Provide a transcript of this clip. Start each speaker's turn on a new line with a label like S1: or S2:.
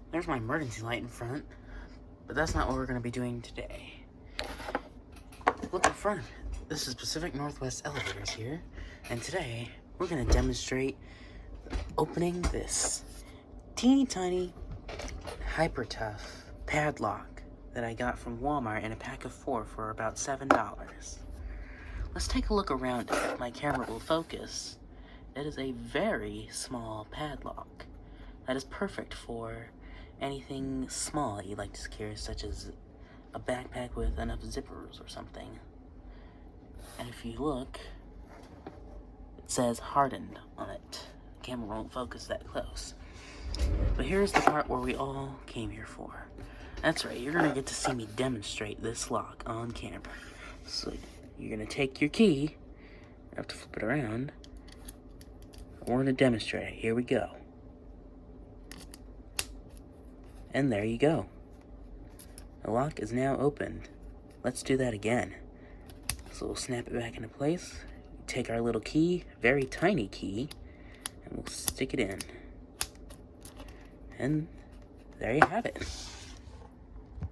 S1: There's my emergency light in front, but that's not what we're going to be doing today. Look in front of it. This is Pacific Northwest Elevators here, and today we're going to demonstrate opening this teeny tiny, hyper tough padlock that I got from Walmart in a pack of 4 for about $7. Let's take a look around it. If my camera will focus, it is a very small padlock that is perfect for anything small that you'd like to secure, such as a backpack with enough zippers or something. And if you look, it says hardened on it. The camera won't focus that close. But here's the part where we all came here for. That's right, you're gonna get to see me demonstrate this lock on camera. So you're gonna take your key, you have to flip it around. We're gonna demonstrate it. Here we go. And there you go. The lock is now opened. Let's do that again. So we'll snap it back into place, take our little key, very tiny key, and we'll stick it in. And there you have it.